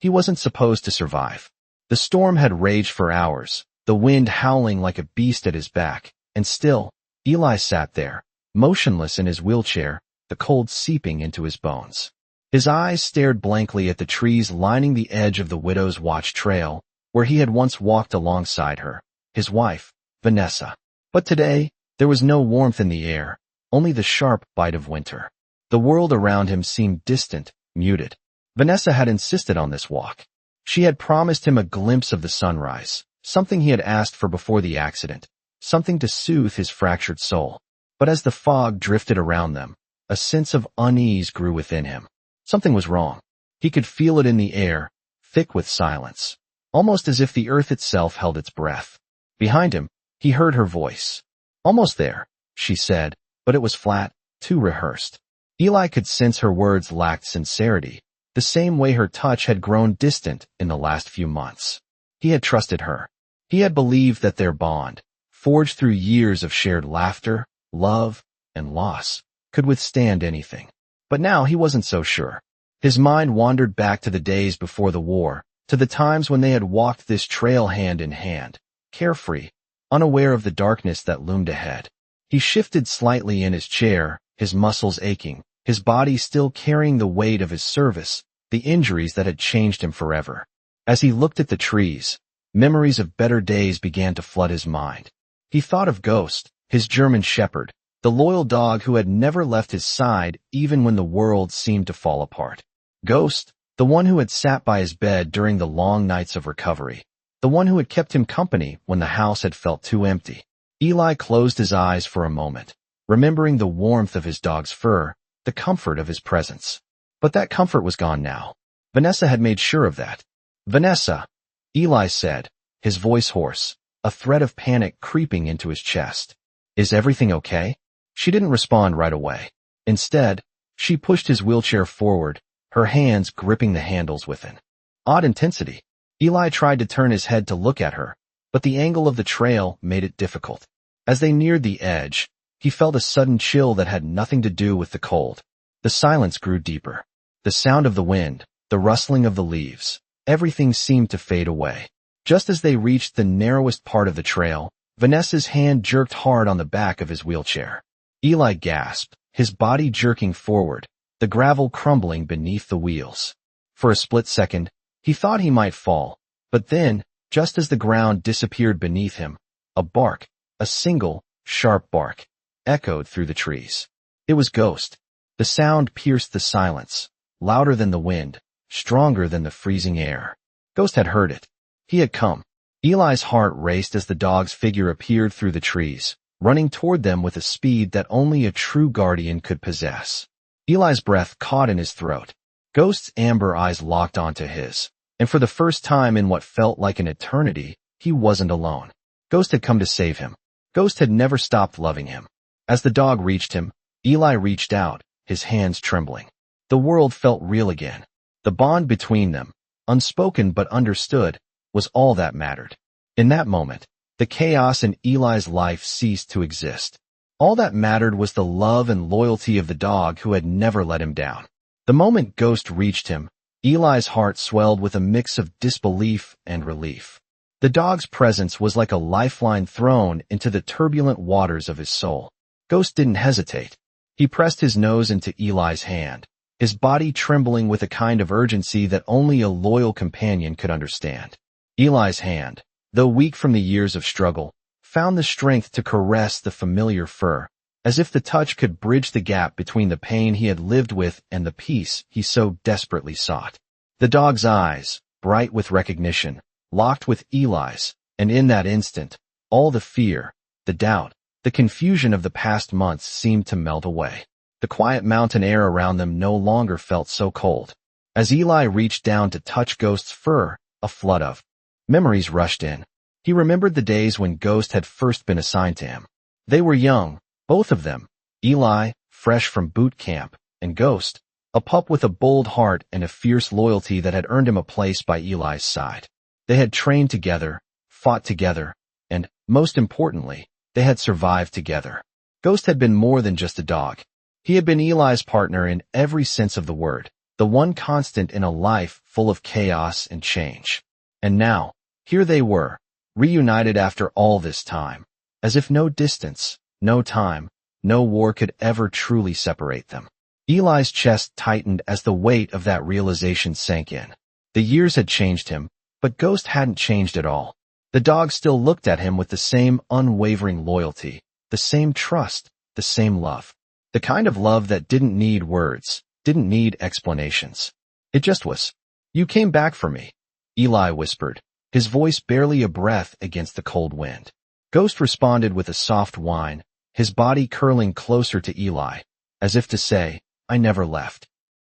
He wasn't supposed to survive. The storm had raged for hours, the wind howling like a beast at his back, and still, Eli sat there, motionless in his wheelchair, the cold seeping into his bones. His eyes stared blankly at the trees lining the edge of the widow's watch trail, where he had once walked alongside her, his wife, Vanessa. But today, there was no warmth in the air, only the sharp bite of winter. The world around him seemed distant, muted. Vanessa had insisted on this walk. She had promised him a glimpse of the sunrise, something he had asked for before the accident, something to soothe his fractured soul. But as the fog drifted around them, a sense of unease grew within him. Something was wrong. He could feel it in the air, thick with silence, almost as if the earth itself held its breath. Behind him, he heard her voice. "Almost there," she said, but it was flat, too rehearsed. Eli could sense her words lacked sincerity, the same way her touch had grown distant in the last few months. He had trusted her. He had believed that their bond, forged through years of shared laughter, love, and loss, could withstand anything. But now he wasn't so sure. His mind wandered back to the days before the war, to the times when they had walked this trail hand in hand, carefree, unaware of the darkness that loomed ahead. He shifted slightly in his chair, his muscles aching, his body still carrying the weight of his service, the injuries that had changed him forever. As he looked at the trees, memories of better days began to flood his mind. He thought of Ghost, his German shepherd, the loyal dog who had never left his side even when the world seemed to fall apart. Ghost, the one who had sat by his bed during the long nights of recovery, the one who had kept him company when the house had felt too empty. Eli closed his eyes for a moment, remembering the warmth of his dog's fur, the comfort of his presence. But that comfort was gone now. Vanessa had made sure of that. "Vanessa," Eli said, his voice hoarse, a thread of panic creeping into his chest. "Is everything okay?" She didn't respond right away. Instead, she pushed his wheelchair forward, her hands gripping the handles with an odd intensity. Eli tried to turn his head to look at her, but the angle of the trail made it difficult. As they neared the edge, he felt a sudden chill that had nothing to do with the cold. The silence grew deeper. The sound of the wind, the rustling of the leaves, everything seemed to fade away. Just as they reached the narrowest part of the trail, Vanessa's hand jerked hard on the back of his wheelchair. Eli gasped, his body jerking forward, the gravel crumbling beneath the wheels. For a split second, he thought he might fall, but then, just as the ground disappeared beneath him, a bark, a single, sharp bark, echoed through the trees. It was Ghost. The sound pierced the silence, louder than the wind, stronger than the freezing air. Ghost had heard it. He had come. Eli's heart raced as the dog's figure appeared through the trees, running toward them with a speed that only a true guardian could possess. Eli's breath caught in his throat. Ghost's amber eyes locked onto his, and for the first time in what felt like an eternity, he wasn't alone. Ghost had come to save him. Ghost had never stopped loving him. As the dog reached him, Eli reached out, his hands trembling. The world felt real again. The bond between them, unspoken but understood, was all that mattered. In that moment, the chaos in Eli's life ceased to exist. All that mattered was the love and loyalty of the dog who had never let him down. The moment Ghost reached him, Eli's heart swelled with a mix of disbelief and relief. The dog's presence was like a lifeline thrown into the turbulent waters of his soul. Ghost didn't hesitate. He pressed his nose into Eli's hand, his body trembling with a kind of urgency that only a loyal companion could understand. Eli's hand, though weak from the years of struggle, found the strength to caress the familiar fur, as if the touch could bridge the gap between the pain he had lived with and the peace he so desperately sought. The dog's eyes, bright with recognition, locked with Eli's, and in that instant, all the fear, the doubt, the confusion of the past months seemed to melt away. The quiet mountain air around them no longer felt so cold. As Eli reached down to touch Ghost's fur, a flood of memories rushed in. He remembered the days when Ghost had first been assigned to him. They were young, both of them. Eli, fresh from boot camp, and Ghost, a pup with a bold heart and a fierce loyalty that had earned him a place by Eli's side. They had trained together, fought together, and, most importantly, they had survived together. Ghost had been more than just a dog. He had been Eli's partner in every sense of the word, the one constant in a life full of chaos and change. And now, here they were, reunited after all this time, as if no distance, no time, no war could ever truly separate them. Eli's chest tightened as the weight of that realization sank in. The years had changed him, but Ghost hadn't changed at all. The dog still looked at him with the same unwavering loyalty, the same trust, the same love. The kind of love that didn't need words, didn't need explanations. It just was. "You came back for me," Eli whispered, his voice barely a breath against the cold wind. Ghost responded with a soft whine, his body curling closer to Eli, as if to say, "I never left."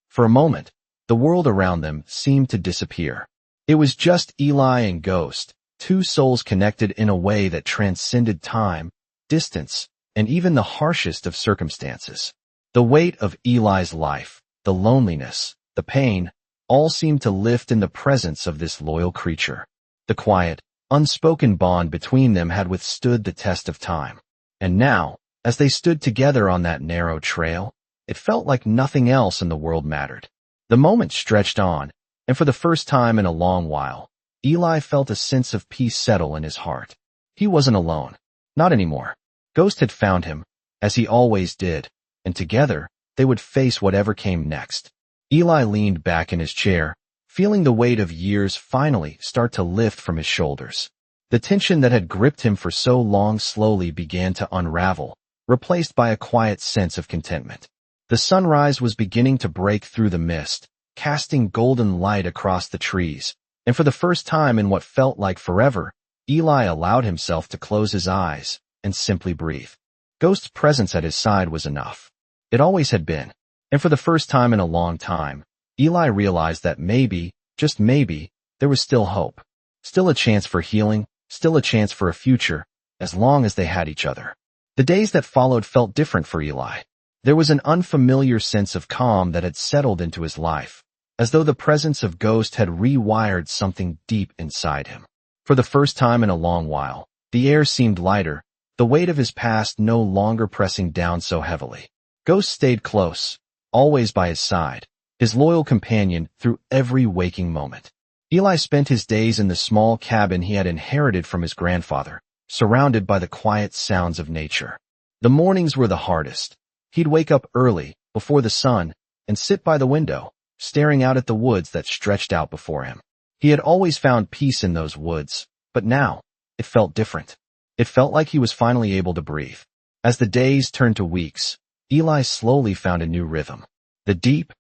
For a moment, the world around them seemed to disappear. It was just Eli and Ghost, two souls connected in a way that transcended time, distance, and even the harshest of circumstances. The weight of Eli's life, the loneliness, the pain, all seemed to lift in the presence of this loyal creature. The quiet, unspoken bond between them had withstood the test of time. And now, as they stood together on that narrow trail, it felt like nothing else in the world mattered. The moment stretched on, and for the first time in a long while, Eli felt a sense of peace settle in his heart. He wasn't alone. Not anymore. Ghost had found him, as he always did, and together, they would face whatever came next. Eli leaned back in his chair, feeling the weight of years finally start to lift from his shoulders. The tension that had gripped him for so long slowly began to unravel, replaced by a quiet sense of contentment. The sunrise was beginning to break through the mist, casting golden light across the trees, and for the first time in what felt like forever, Eli allowed himself to close his eyes and simply breathe. Ghost's presence at his side was enough. It always had been, and for the first time in a long time, Eli realized that maybe, just maybe, there was still hope. Still a chance for healing, still a chance for a future, as long as they had each other. The days that followed felt different for Eli. There was an unfamiliar sense of calm that had settled into his life, as though the presence of Ghost had rewired something deep inside him. For the first time in a long while, the air seemed lighter, the weight of his past no longer pressing down so heavily. Ghost stayed close, always by his side, his loyal companion through every waking moment. Eli spent his days in the small cabin he had inherited from his grandfather, surrounded by the quiet sounds of nature. The mornings were the hardest. He'd wake up early, before the sun, and sit by the window, staring out at the woods that stretched out before him. He had always found peace in those woods, but now, it felt different. It felt like he was finally able to breathe. As the days turned to weeks, Eli slowly found a new rhythm. The deep,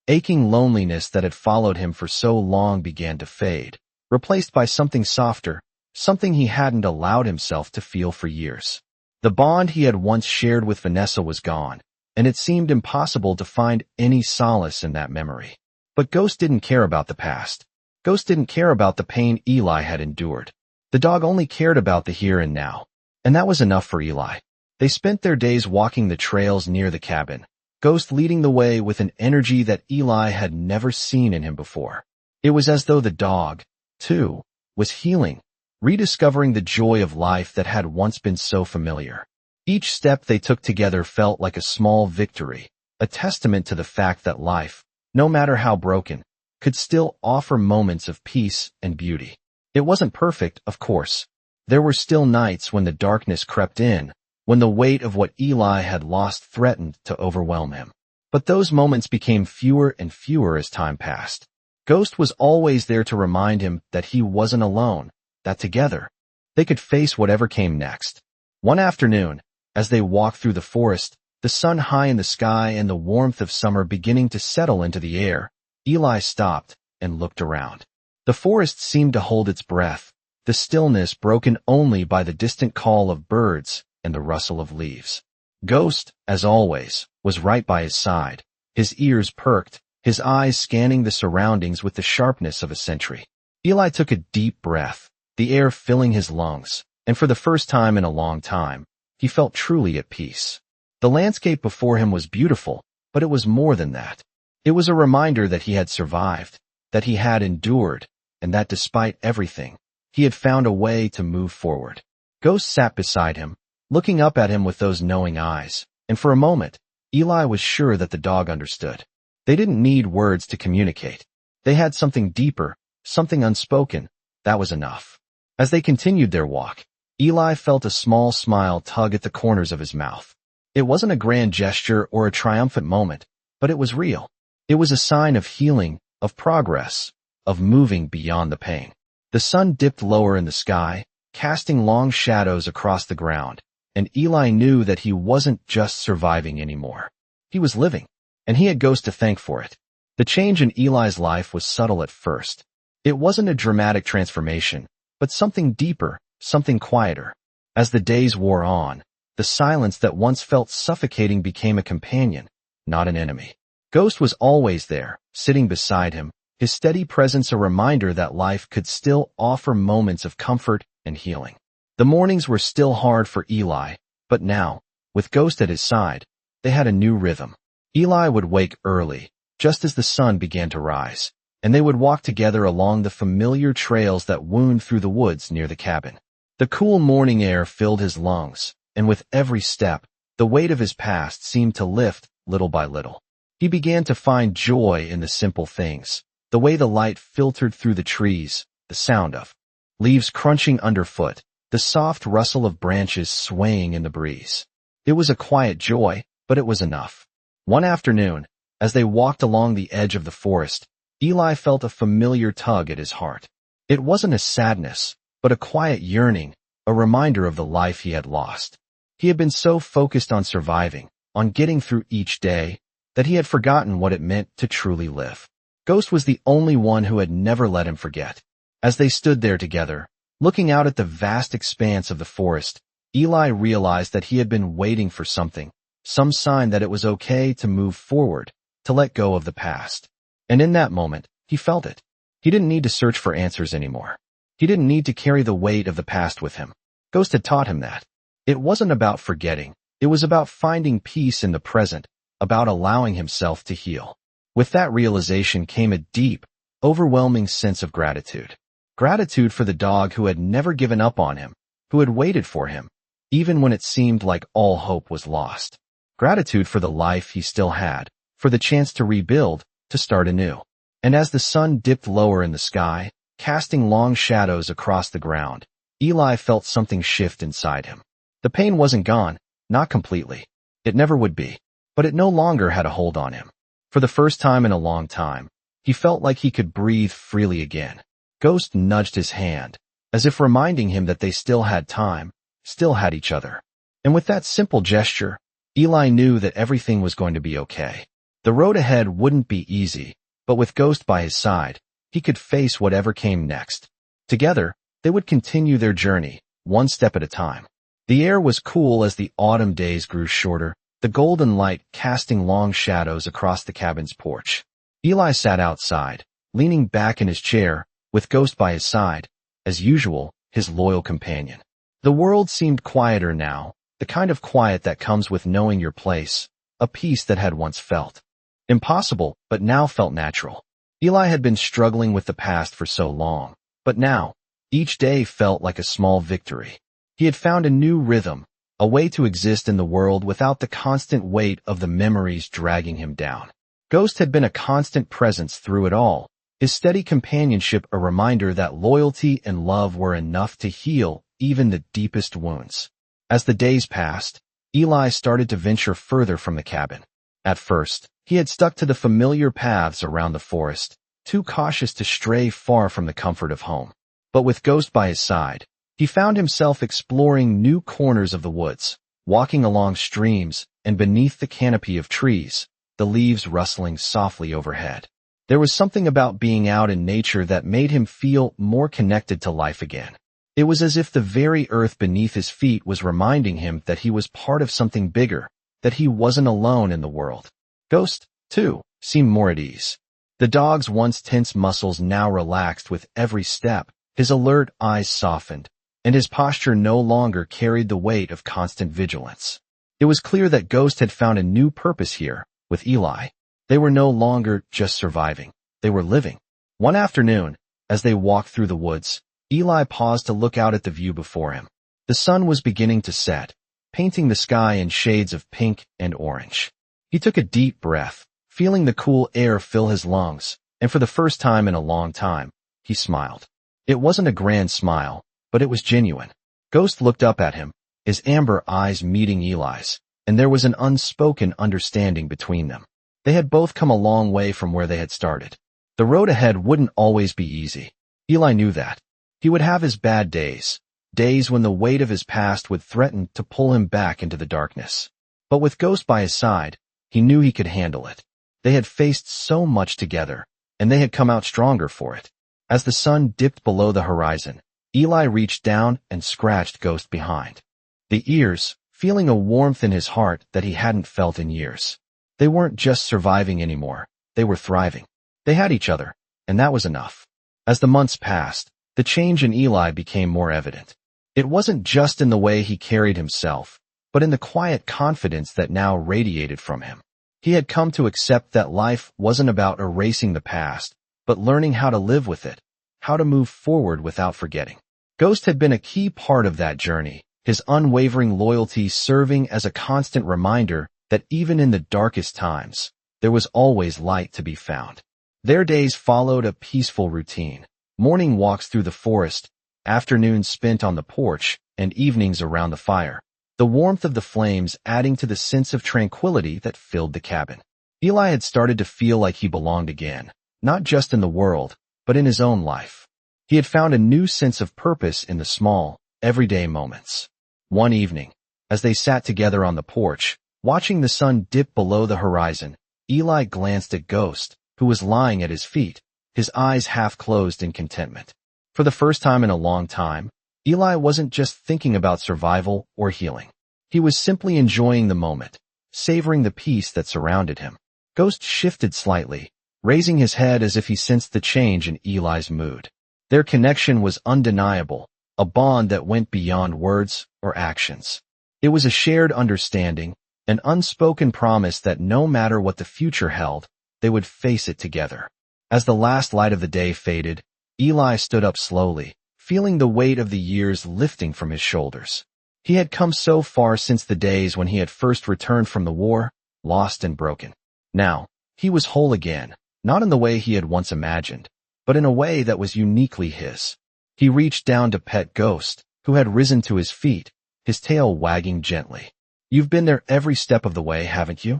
aching loneliness that had followed him for so long began to fade, replaced by something softer, something he hadn't allowed himself to feel for years. The bond he had once shared with Vanessa was gone, and it seemed impossible to find any solace in that memory. But Ghost didn't care about the past. Ghost didn't care about the pain Eli had endured. The dog only cared about the here and now, and that was enough for Eli. They spent their days walking the trails near the cabin, Ghost leading the way with an energy that Eli had never seen in him before. It was as though the dog, too, was healing, rediscovering the joy of life that had once been so familiar. Each step they took together felt like a small victory, a testament to the fact that life, no matter how broken, could still offer moments of peace and beauty. It wasn't perfect, of course. There were still nights when the darkness crept in, when the weight of what Eli had lost threatened to overwhelm him. But those moments became fewer and fewer as time passed. Ghost was always there to remind him that he wasn't alone, that together, they could face whatever came next. One afternoon, as they walked through the forest, the sun high in the sky and the warmth of summer beginning to settle into the air, Eli stopped and looked around. The forest seemed to hold its breath, the stillness broken only by the distant call of birds and the rustle of leaves. Ghost, as always, was right by his side, his ears perked, his eyes scanning the surroundings with the sharpness of a sentry. Eli took a deep breath, the air filling his lungs, and for the first time in a long time, he felt truly at peace. The landscape before him was beautiful, but it was more than that. It was a reminder that he had survived, that he had endured, and that despite everything, he had found a way to move forward. Ghost sat beside him, looking up at him with those knowing eyes, and for a moment, Eli was sure that the dog understood. They didn't need words to communicate. They had something deeper, something unspoken. That was enough. As they continued their walk, Eli felt a small smile tug at the corners of his mouth. It wasn't a grand gesture or a triumphant moment, but it was real. It was a sign of healing, of progress, of moving beyond the pain. The sun dipped lower in the sky, casting long shadows across the ground, and Eli knew that he wasn't just surviving anymore. He was living, and he had Ghost to thank for it. The change in Eli's life was subtle at first. It wasn't a dramatic transformation, but something deeper, something quieter. As the days wore on, the silence that once felt suffocating became a companion, not an enemy. Ghost was always there, sitting beside him, his steady presence a reminder that life could still offer moments of comfort and healing. The mornings were still hard for Eli, but now, with Ghost at his side, they had a new rhythm. Eli would wake early, just as the sun began to rise, and they would walk together along the familiar trails that wound through the woods near the cabin. The cool morning air filled his lungs, and with every step, the weight of his past seemed to lift little by little. He began to find joy in the simple things, the way the light filtered through the trees, the sound of leaves crunching underfoot, the soft rustle of branches swaying in the breeze. It was a quiet joy, but it was enough. One afternoon, as they walked along the edge of the forest, Eli felt a familiar tug at his heart. It wasn't a sadness, but a quiet yearning, a reminder of the life he had lost. He had been so focused on surviving, on getting through each day, that he had forgotten what it meant to truly live. Ghost was the only one who had never let him forget. As they stood there together, looking out at the vast expanse of the forest, Eli realized that he had been waiting for something, some sign that it was okay to move forward, to let go of the past. And in that moment, he felt it. He didn't need to search for answers anymore. He didn't need to carry the weight of the past with him. Ghost had taught him that. It wasn't about forgetting. It was about finding peace in the present, about allowing himself to heal. With that realization came a deep, overwhelming sense of gratitude. Gratitude for the dog who had never given up on him, who had waited for him, even when it seemed like all hope was lost. Gratitude for the life he still had, for the chance to rebuild, to start anew. And as the sun dipped lower in the sky, casting long shadows across the ground, Eli felt something shift inside him. The pain wasn't gone, not completely. It never would be. But it no longer had a hold on him. For the first time in a long time, he felt like he could breathe freely again. Ghost nudged his hand, as if reminding him that they still had time, still had each other. And with that simple gesture, Eli knew that everything was going to be okay. The road ahead wouldn't be easy, but with Ghost by his side, he could face whatever came next. Together, they would continue their journey, one step at a time. The air was cool as the autumn days grew shorter, the golden light casting long shadows across the cabin's porch. Eli sat outside, leaning back in his chair, with Ghost by his side, as usual, his loyal companion. The world seemed quieter now, the kind of quiet that comes with knowing your place, a peace that had once felt impossible, but now felt natural. Eli had been struggling with the past for so long, but now, each day felt like a small victory. He had found a new rhythm, a way to exist in the world without the constant weight of the memories dragging him down. Ghost had been a constant presence through it all, his steady companionship a reminder that loyalty and love were enough to heal even the deepest wounds. As the days passed, Eli started to venture further from the cabin. At first, he had stuck to the familiar paths around the forest, too cautious to stray far from the comfort of home. But with Ghost by his side, he found himself exploring new corners of the woods, walking along streams and beneath the canopy of trees, the leaves rustling softly overhead. There was something about being out in nature that made him feel more connected to life again. It was as if the very earth beneath his feet was reminding him that he was part of something bigger, that he wasn't alone in the world. Ghost, too, seemed more at ease. The dog's once tense muscles now relaxed with every step, his alert eyes softened, and his posture no longer carried the weight of constant vigilance. It was clear that Ghost had found a new purpose here, with Eli. They were no longer just surviving, they were living. One afternoon, as they walked through the woods, Eli paused to look out at the view before him. The sun was beginning to set, painting the sky in shades of pink and orange. He took a deep breath, feeling the cool air fill his lungs, and for the first time in a long time, he smiled. It wasn't a grand smile, but it was genuine. Ghost looked up at him, his amber eyes meeting Eli's, and there was an unspoken understanding between them. They had both come a long way from where they had started. The road ahead wouldn't always be easy. Eli knew that. He would have his bad days, days when the weight of his past would threaten to pull him back into the darkness. But with Ghost by his side, he knew he could handle it. They had faced so much together, and they had come out stronger for it. As the sun dipped below the horizon, Eli reached down and scratched Ghost behind the ears, feeling a warmth in his heart that he hadn't felt in years. They weren't just surviving anymore, they were thriving. They had each other, and that was enough. As the months passed, the change in Eli became more evident. It wasn't just in the way he carried himself, but in the quiet confidence that now radiated from him. He had come to accept that life wasn't about erasing the past, but learning how to live with it, how to move forward without forgetting. Ghost had been a key part of that journey, his unwavering loyalty serving as a constant reminder that even in the darkest times, there was always light to be found. Their days followed a peaceful routine. Morning walks through the forest, afternoons spent on the porch, and evenings around the fire. The warmth of the flames adding to the sense of tranquility that filled the cabin. Eli had started to feel like he belonged again, not just in the world, but in his own life. He had found a new sense of purpose in the small, everyday moments. One evening, as they sat together on the porch, watching the sun dip below the horizon, Eli glanced at Ghost, who was lying at his feet, his eyes half closed in contentment. For the first time in a long time, Eli wasn't just thinking about survival or healing. He was simply enjoying the moment, savoring the peace that surrounded him. Ghost shifted slightly, raising his head as if he sensed the change in Eli's mood. Their connection was undeniable, a bond that went beyond words or actions. It was a shared understanding, an unspoken promise that no matter what the future held, they would face it together. As the last light of the day faded, Eli stood up slowly, feeling the weight of the years lifting from his shoulders. He had come so far since the days when he had first returned from the war, lost and broken. Now, he was whole again, not in the way he had once imagined, but in a way that was uniquely his. He reached down to pet Ghost, who had risen to his feet, his tail wagging gently. "You've been there every step of the way, haven't you?"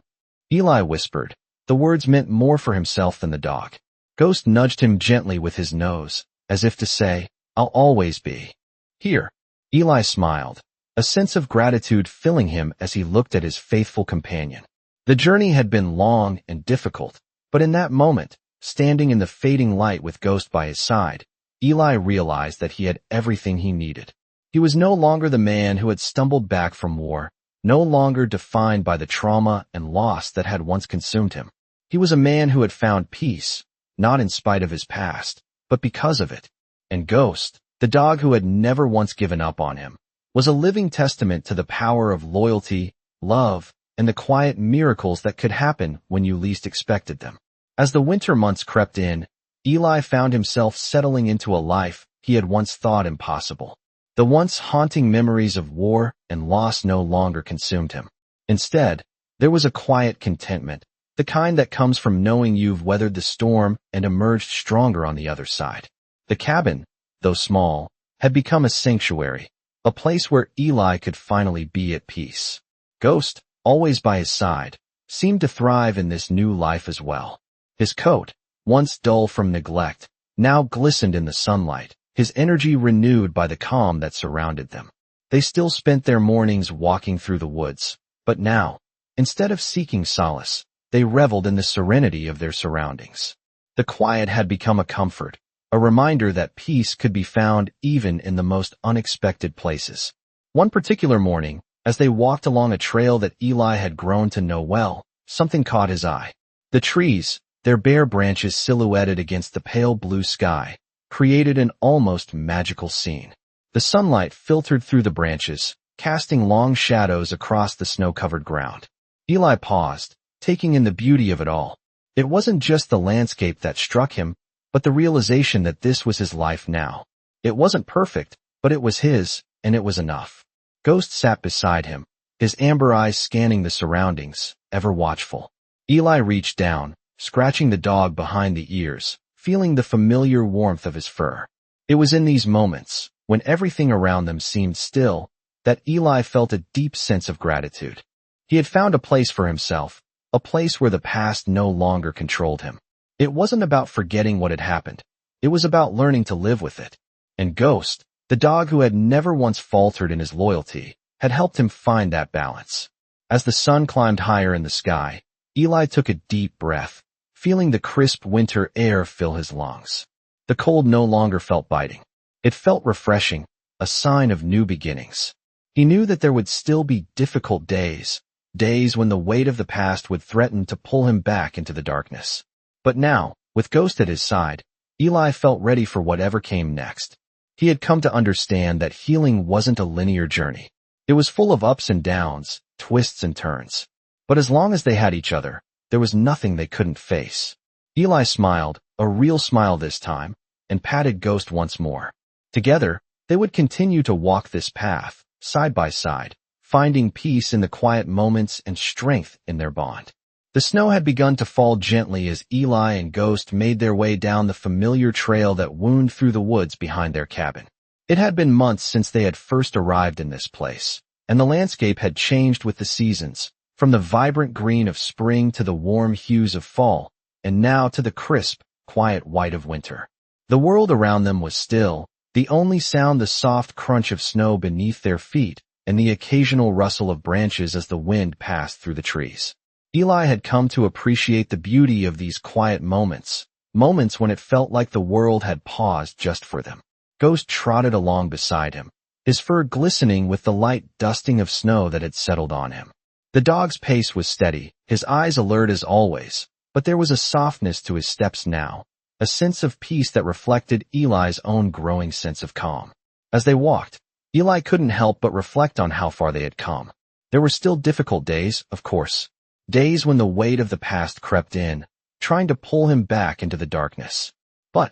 Eli whispered. The words meant more for himself than the dog. Ghost nudged him gently with his nose, as if to say, "I'll always be here." Eli smiled, a sense of gratitude filling him as he looked at his faithful companion. The journey had been long and difficult, but in that moment, standing in the fading light with Ghost by his side, Eli realized that he had everything he needed. He was no longer the man who had stumbled back from war, no longer defined by the trauma and loss that had once consumed him. He was a man who had found peace, not in spite of his past, but because of it. And Ghost, the dog who had never once given up on him, was a living testament to the power of loyalty, love, and the quiet miracles that could happen when you least expected them. As the winter months crept in, Eli found himself settling into a life he had once thought impossible. The once haunting memories of war and loss no longer consumed him. Instead, there was a quiet contentment, the kind that comes from knowing you've weathered the storm and emerged stronger on the other side. The cabin, though small, had become a sanctuary, a place where Eli could finally be at peace. Ghost, always by his side, seemed to thrive in this new life as well. His coat, once dull from neglect, now glistened in the sunlight, his energy renewed by the calm that surrounded them. They still spent their mornings walking through the woods, but now, instead of seeking solace, they reveled in the serenity of their surroundings. The quiet had become a comfort, a reminder that peace could be found even in the most unexpected places. One particular morning, as they walked along a trail that Eli had grown to know well, something caught his eye. The trees, their bare branches silhouetted against the pale blue sky, created an almost magical scene. The sunlight filtered through the branches, casting long shadows across the snow-covered ground. Eli paused, taking in the beauty of it all. It wasn't just the landscape that struck him, but the realization that this was his life now. It wasn't perfect, but it was his, and it was enough. Ghost sat beside him, his amber eyes scanning the surroundings, ever watchful. Eli reached down, scratching the dog behind the ears, feeling the familiar warmth of his fur. It was in these moments, when everything around them seemed still, that Eli felt a deep sense of gratitude. He had found a place for himself, a place where the past no longer controlled him. It wasn't about forgetting what had happened. It was about learning to live with it. And Ghost, the dog who had never once faltered in his loyalty, had helped him find that balance. As the sun climbed higher in the sky, Eli took a deep breath, feeling the crisp winter air fill his lungs. The cold no longer felt biting. It felt refreshing, a sign of new beginnings. He knew that there would still be difficult days, days when the weight of the past would threaten to pull him back into the darkness. But now, with Ghost at his side, Eli felt ready for whatever came next. He had come to understand that healing wasn't a linear journey. It was full of ups and downs, twists and turns. But as long as they had each other, there was nothing they couldn't face. Eli smiled, a real smile this time, and patted Ghost once more. Together, they would continue to walk this path, side by side, finding peace in the quiet moments and strength in their bond. The snow had begun to fall gently as Eli and Ghost made their way down the familiar trail that wound through the woods behind their cabin. It had been months since they had first arrived in this place, and the landscape had changed with the seasons, from the vibrant green of spring to the warm hues of fall, and now to the crisp, quiet white of winter. The world around them was still, the only sound the soft crunch of snow beneath their feet and the occasional rustle of branches as the wind passed through the trees. Eli had come to appreciate the beauty of these quiet moments, moments when it felt like the world had paused just for them. Ghost trotted along beside him, his fur glistening with the light dusting of snow that had settled on him. The dog's pace was steady, his eyes alert as always, but there was a softness to his steps now, a sense of peace that reflected Eli's own growing sense of calm. As they walked, Eli couldn't help but reflect on how far they had come. There were still difficult days, of course, days when the weight of the past crept in, trying to pull him back into the darkness. But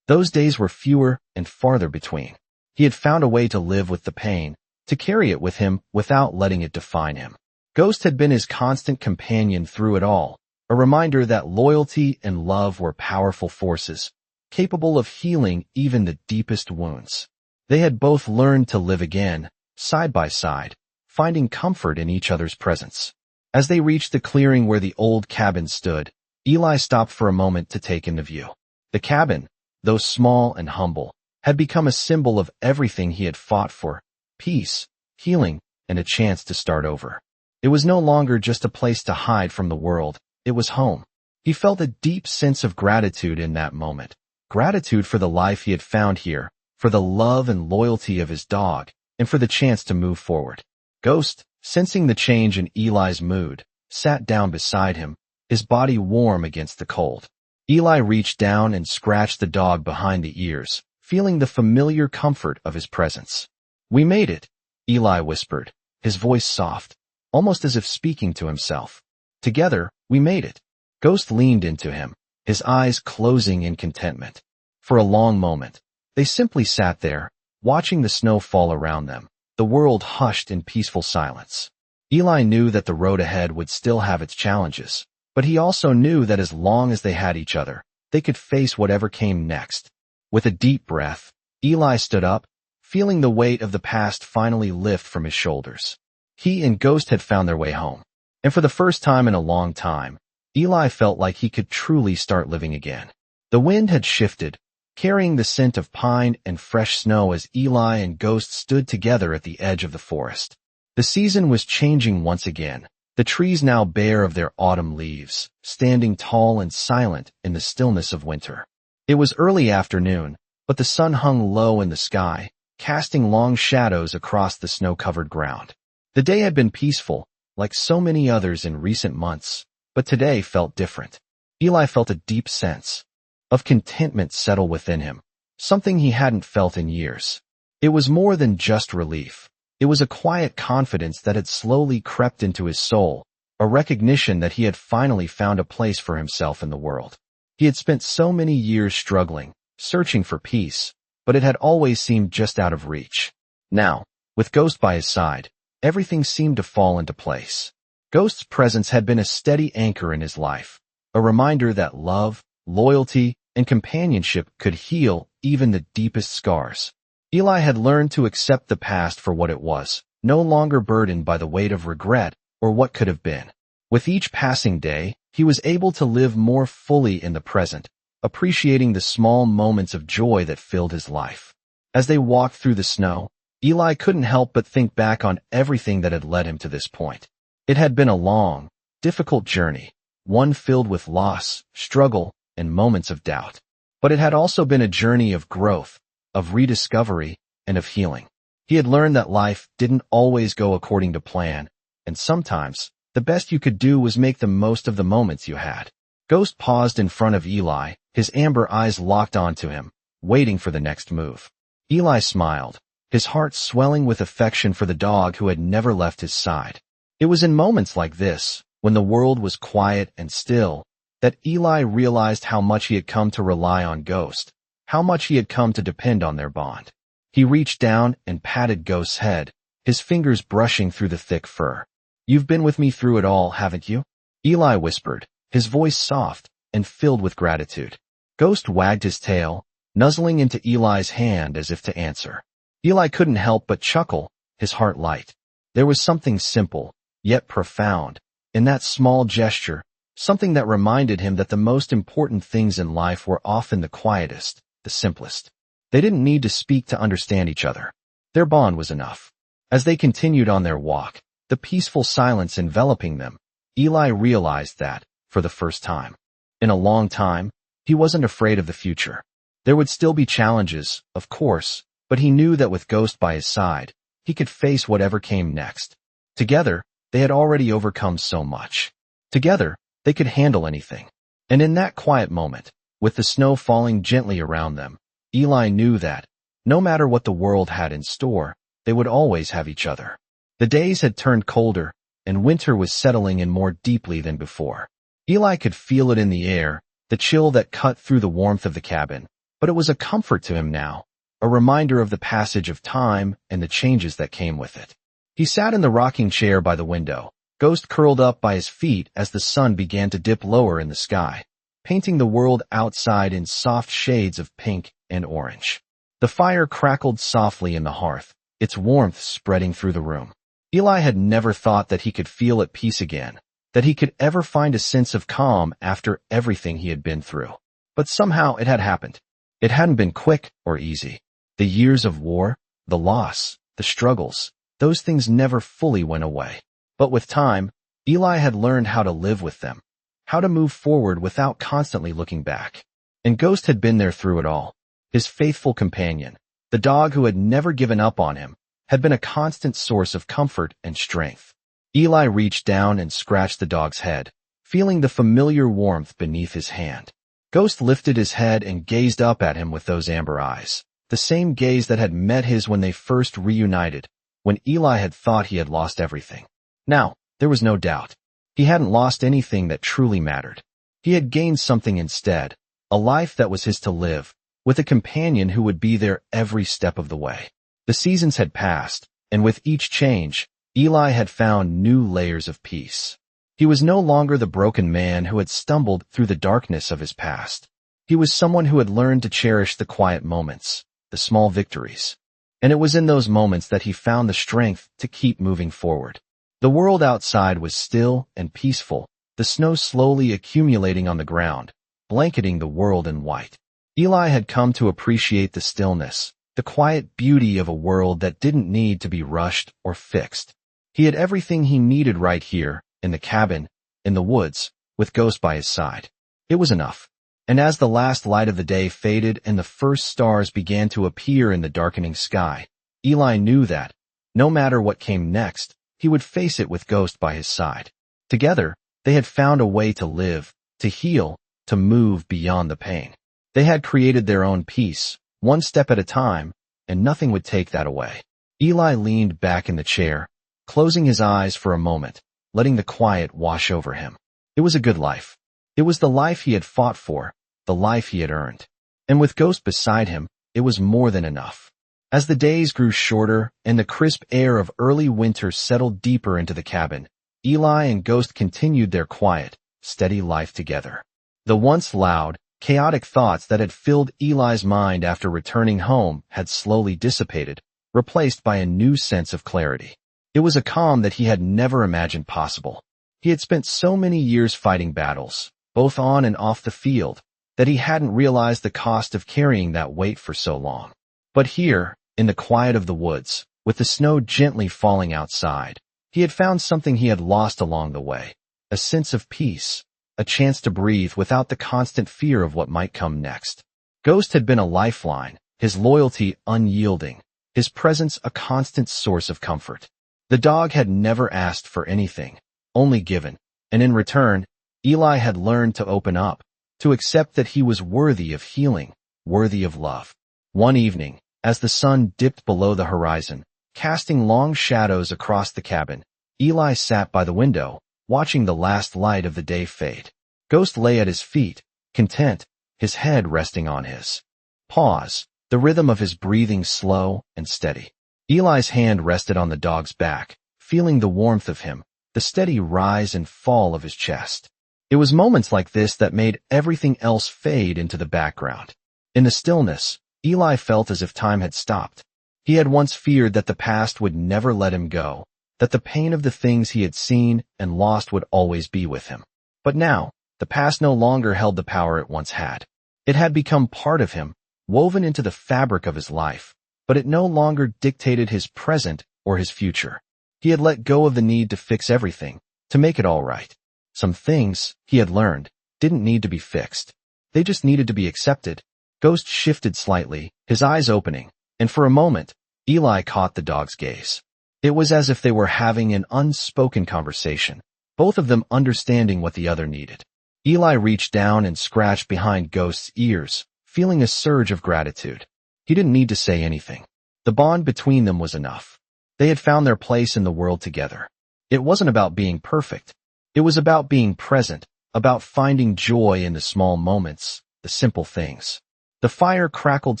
those days were fewer and farther between. He had found a way to live with the pain, to carry it with him without letting it define him. Ghost had been his constant companion through it all, a reminder that loyalty and love were powerful forces, capable of healing even the deepest wounds. They had both learned to live again, side by side, finding comfort in each other's presence. As they reached the clearing where the old cabin stood, Eli stopped for a moment to take in the view. The cabin, though small and humble, had become a symbol of everything he had fought for: peace, healing, and a chance to start over. It was no longer just a place to hide from the world, it was home. He felt a deep sense of gratitude in that moment, gratitude for the life he had found here, for the love and loyalty of his dog, and for the chance to move forward. Ghost, sensing the change in Eli's mood, sat down beside him, his body warm against the cold. Eli reached down and scratched the dog behind the ears, feeling the familiar comfort of his presence. "We made it," Eli whispered, his voice soft, almost as if speaking to himself. "Together, we made it." Ghost leaned into him, his eyes closing in contentment. For a long moment, they simply sat there, watching the snow fall around them, the world hushed in peaceful silence. Eli knew that the road ahead would still have its challenges, but he also knew that as long as they had each other, they could face whatever came next. With a deep breath, Eli stood up, feeling the weight of the past finally lift from his shoulders. He and Ghost had found their way home, and for the first time in a long time, Eli felt like he could truly start living again. The wind had shifted, carrying the scent of pine and fresh snow as Eli and Ghost stood together at the edge of the forest. The season was changing once again, the trees now bare of their autumn leaves, standing tall and silent in the stillness of winter. It was early afternoon, but the sun hung low in the sky, casting long shadows across the snow-covered ground. The day had been peaceful, like so many others in recent months, but today felt different. Eli felt a deep sense of contentment settle within him, something he hadn't felt in years. It was more than just relief. It was a quiet confidence that had slowly crept into his soul, a recognition that he had finally found a place for himself in the world. He had spent so many years struggling, searching for peace, but it had always seemed just out of reach. Now, with Ghost by his side, everything seemed to fall into place. Ghost's presence had been a steady anchor in his life, a reminder that love, loyalty, and companionship could heal even the deepest scars. Eli had learned to accept the past for what it was, no longer burdened by the weight of regret or what could have been. With each passing day, he was able to live more fully in the present, appreciating the small moments of joy that filled his life. As they walked through the snow, Eli couldn't help but think back on everything that had led him to this point. It had been a long, difficult journey, one filled with loss, struggle, and moments of doubt. But it had also been a journey of growth, of rediscovery, and of healing. He had learned that life didn't always go according to plan, and sometimes, the best you could do was make the most of the moments you had. Ghost paused in front of Eli, his amber eyes locked onto him, waiting for the next move. Eli smiled, his heart swelling with affection for the dog who had never left his side. It was in moments like this, when the world was quiet and still, that Eli realized how much he had come to rely on Ghost, how much he had come to depend on their bond. He reached down and patted Ghost's head, his fingers brushing through the thick fur. "You've been with me through it all, haven't you?" Eli whispered, his voice soft and filled with gratitude. Ghost wagged his tail, nuzzling into Eli's hand as if to answer. Eli couldn't help but chuckle, his heart light. There was something simple, yet profound, in that small gesture, something that reminded him that the most important things in life were often the quietest, the simplest. They didn't need to speak to understand each other. Their bond was enough. As they continued on their walk, the peaceful silence enveloping them, Eli realized that, for the first time in a long time, he wasn't afraid of the future. There would still be challenges, of course, but he knew that with Ghost by his side, he could face whatever came next. Together, they had already overcome so much. Together, they could handle anything. And in that quiet moment, with the snow falling gently around them, Eli knew that, no matter what the world had in store, they would always have each other. The days had turned colder, and winter was settling in more deeply than before. Eli could feel it in the air, the chill that cut through the warmth of the cabin, but it was a comfort to him now, a reminder of the passage of time and the changes that came with it. He sat in the rocking chair by the window, Ghost curled up by his feet as the sun began to dip lower in the sky, painting the world outside in soft shades of pink and orange. The fire crackled softly in the hearth, its warmth spreading through the room. Eli had never thought that he could feel at peace again, that he could ever find a sense of calm after everything he had been through. But somehow it had happened. It hadn't been quick or easy. The years of war, the loss, the struggles, those things never fully went away. But with time, Eli had learned how to live with them, how to move forward without constantly looking back. And Ghost had been there through it all. His faithful companion, the dog who had never given up on him, had been a constant source of comfort and strength. Eli reached down and scratched the dog's head, feeling the familiar warmth beneath his hand. Ghost lifted his head and gazed up at him with those amber eyes, the same gaze that had met his when they first reunited, when Eli had thought he had lost everything. Now, there was no doubt. He hadn't lost anything that truly mattered. He had gained something instead, a life that was his to live, with a companion who would be there every step of the way. The seasons had passed, and with each change, Eli had found new layers of peace. He was no longer the broken man who had stumbled through the darkness of his past. He was someone who had learned to cherish the quiet moments, the small victories. And it was in those moments that he found the strength to keep moving forward. The world outside was still and peaceful, the snow slowly accumulating on the ground, blanketing the world in white. Eli had come to appreciate the stillness, the quiet beauty of a world that didn't need to be rushed or fixed. He had everything he needed right here, in the cabin, in the woods, with Ghost by his side. It was enough. And as the last light of the day faded and the first stars began to appear in the darkening sky, Eli knew that, no matter what came next, he would face it with Ghost by his side. Together, they had found a way to live, to heal, to move beyond the pain. They had created their own peace, one step at a time, and nothing would take that away. Eli leaned back in the chair, closing his eyes for a moment, letting the quiet wash over him. It was a good life. It was the life he had fought for, the life he had earned. And with Ghost beside him, it was more than enough. As the days grew shorter and the crisp air of early winter settled deeper into the cabin, Eli and Ghost continued their quiet, steady life together. The once loud, chaotic thoughts that had filled Eli's mind after returning home had slowly dissipated, replaced by a new sense of clarity. It was a calm that he had never imagined possible. He had spent so many years fighting battles, both on and off the field, that he hadn't realized the cost of carrying that weight for so long. But here, in the quiet of the woods, with the snow gently falling outside, he had found something he had lost along the way, a sense of peace, a chance to breathe without the constant fear of what might come next. Ghost had been a lifeline, his loyalty unyielding, his presence a constant source of comfort. The dog had never asked for anything, only given, and in return, Eli had learned to open up, to accept that he was worthy of healing, worthy of love. One evening, as the sun dipped below the horizon, casting long shadows across the cabin, Eli sat by the window, watching the last light of the day fade. Ghost lay at his feet, content, his head resting on his paws, the rhythm of his breathing slow and steady. Eli's hand rested on the dog's back, feeling the warmth of him, the steady rise and fall of his chest. It was moments like this that made everything else fade into the background. In the stillness, Eli felt as if time had stopped. He had once feared that the past would never let him go, that the pain of the things he had seen and lost would always be with him. But now, the past no longer held the power it once had. It had become part of him, woven into the fabric of his life, but it no longer dictated his present or his future. He had let go of the need to fix everything, to make it all right. Some things, he had learned, didn't need to be fixed. They just needed to be accepted. Ghost shifted slightly, his eyes opening, and for a moment, Eli caught the dog's gaze. It was as if they were having an unspoken conversation, both of them understanding what the other needed. Eli reached down and scratched behind Ghost's ears, feeling a surge of gratitude. He didn't need to say anything. The bond between them was enough. They had found their place in the world together. It wasn't about being perfect. It was about being present, about finding joy in the small moments, the simple things. The fire crackled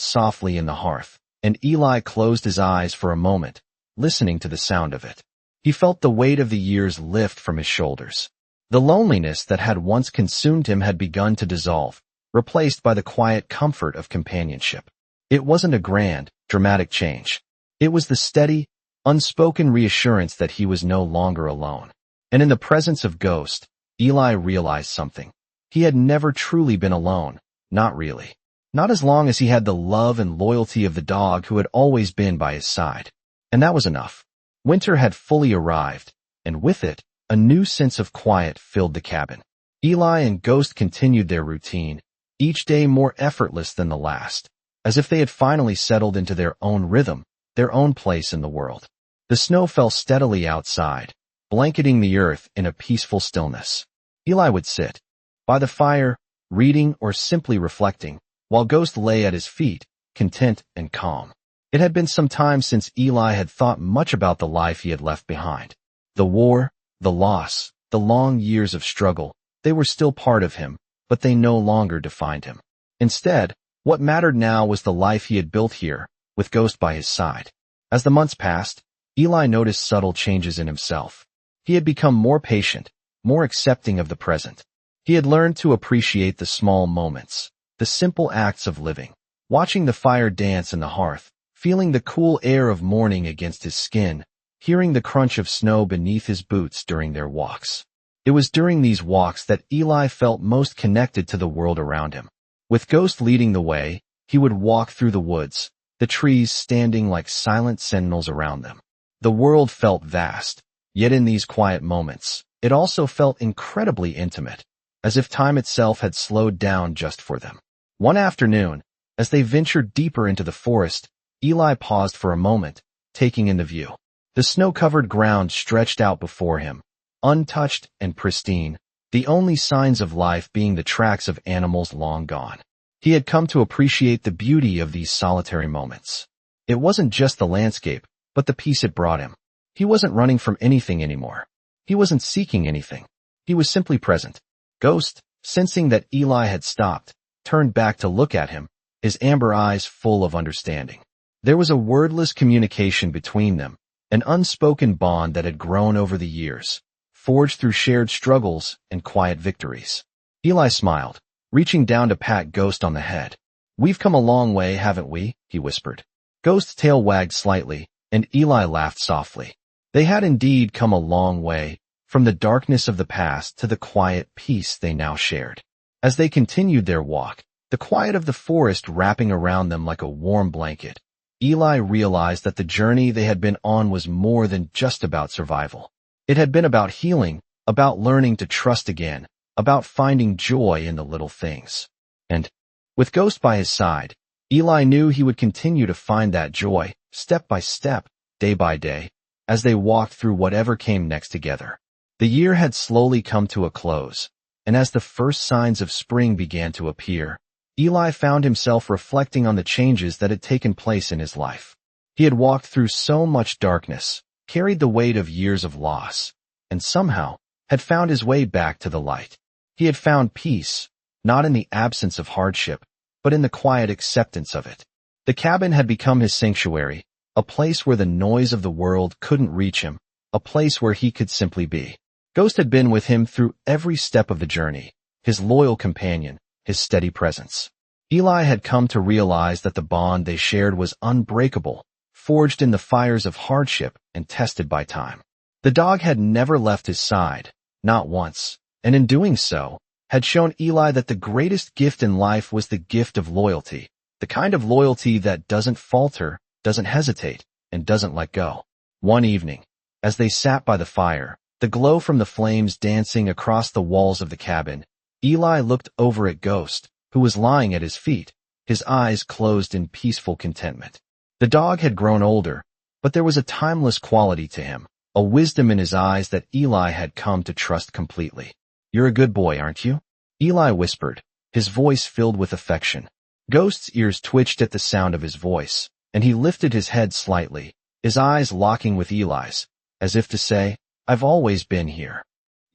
softly in the hearth, and Eli closed his eyes for a moment, listening to the sound of it. He felt the weight of the years lift from his shoulders. The loneliness that had once consumed him had begun to dissolve, replaced by the quiet comfort of companionship. It wasn't a grand, dramatic change. It was the steady, unspoken reassurance that he was no longer alone. And in the presence of Ghost, Eli realized something. He had never truly been alone, not really. Not as long as he had the love and loyalty of the dog who had always been by his side. And that was enough. Winter had fully arrived, and with it, a new sense of quiet filled the cabin. Eli and Ghost continued their routine, each day more effortless than the last, as if they had finally settled into their own rhythm, their own place in the world. The snow fell steadily outside, blanketing the earth in a peaceful stillness. Eli would sit by the fire, reading or simply reflecting, while Ghost lay at his feet, content and calm. It had been some time since Eli had thought much about the life he had left behind. The war, the loss, the long years of struggle, they were still part of him, but they no longer defined him. Instead, what mattered now was the life he had built here, with Ghost by his side. As the months passed, Eli noticed subtle changes in himself. He had become more patient, more accepting of the present. He had learned to appreciate the small moments, the simple acts of living, watching the fire dance in the hearth, feeling the cool air of morning against his skin, hearing the crunch of snow beneath his boots during their walks. It was during these walks that Eli felt most connected to the world around him. With Ghost leading the way, he would walk through the woods, the trees standing like silent sentinels around them. The world felt vast, yet in these quiet moments, it also felt incredibly intimate, as if time itself had slowed down just for them. One afternoon, as they ventured deeper into the forest, Eli paused for a moment, taking in the view. The snow-covered ground stretched out before him, untouched and pristine, the only signs of life being the tracks of animals long gone. He had come to appreciate the beauty of these solitary moments. It wasn't just the landscape, but the peace it brought him. He wasn't running from anything anymore. He wasn't seeking anything. He was simply present. Ghost, sensing that Eli had stopped, turned back to look at him, his amber eyes full of understanding. There was a wordless communication between them, an unspoken bond that had grown over the years, forged through shared struggles and quiet victories. Eli smiled, reaching down to pat Ghost on the head. "We've come a long way, haven't we?" he whispered. Ghost's tail wagged slightly, and Eli laughed softly. They had indeed come a long way, from the darkness of the past to the quiet peace they now shared. As they continued their walk, the quiet of the forest wrapping around them like a warm blanket, Eli realized that the journey they had been on was more than just about survival. It had been about healing, about learning to trust again, about finding joy in the little things. And, with Ghost by his side, Eli knew he would continue to find that joy, step by step, day by day, as they walked through whatever came next together. The year had slowly come to a close, and as the first signs of spring began to appear, Eli found himself reflecting on the changes that had taken place in his life. He had walked through so much darkness, carried the weight of years of loss, and somehow had found his way back to the light. He had found peace, not in the absence of hardship, but in the quiet acceptance of it. The cabin had become his sanctuary, a place where the noise of the world couldn't reach him, a place where he could simply be. Ghost had been with him through every step of the journey, his loyal companion, his steady presence. Eli had come to realize that the bond they shared was unbreakable, forged in the fires of hardship and tested by time. The dog had never left his side, not once, and in doing so, had shown Eli that the greatest gift in life was the gift of loyalty, the kind of loyalty that doesn't falter, doesn't hesitate, and doesn't let go. One evening, as they sat by the fire, the glow from the flames dancing across the walls of the cabin, Eli looked over at Ghost, who was lying at his feet, his eyes closed in peaceful contentment. The dog had grown older, but there was a timeless quality to him, a wisdom in his eyes that Eli had come to trust completely. "You're a good boy, aren't you?" Eli whispered, his voice filled with affection. Ghost's ears twitched at the sound of his voice, and he lifted his head slightly, his eyes locking with Eli's, as if to say, "I've always been here."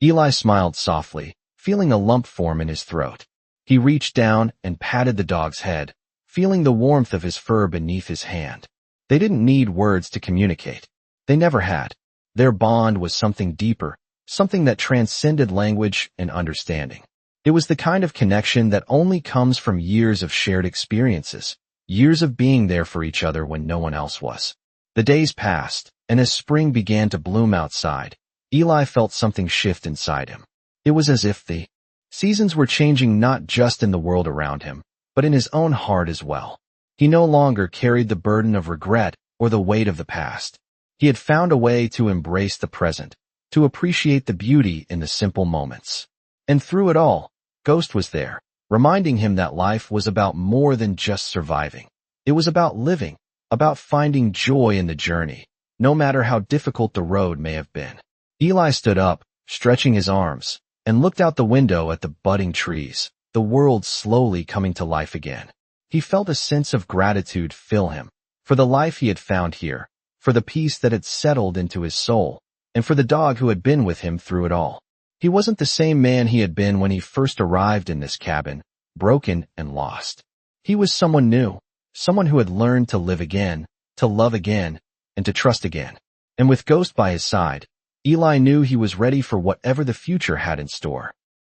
Eli smiled softly, feeling a lump form in his throat. He reached down and patted the dog's head, feeling the warmth of his fur beneath his hand. They didn't need words to communicate. They never had. Their bond was something deeper, something that transcended language and understanding. It was the kind of connection that only comes from years of shared experiences, years of being there for each other when no one else was. The days passed, and as spring began to bloom outside, Eli felt something shift inside him. It was as if the seasons were changing not just in the world around him, but in his own heart as well. He no longer carried the burden of regret or the weight of the past. He had found a way to embrace the present, to appreciate the beauty in the simple moments. And through it all, Ghost was there, reminding him that life was about more than just surviving. It was about living, about finding joy in the journey, no matter how difficult the road may have been. Eli stood up, stretching his arms, and looked out the window at the budding trees, the world slowly coming to life again. He felt a sense of gratitude fill him, for the life he had found here, for the peace that had settled into his soul, and for the dog who had been with him through it all. He wasn't the same man he had been when he first arrived in this cabin, broken and lost. He was someone new, someone who had learned to live again, to love again, and to trust again. And with Ghost by his side, Eli knew he was ready for whatever the future had in store.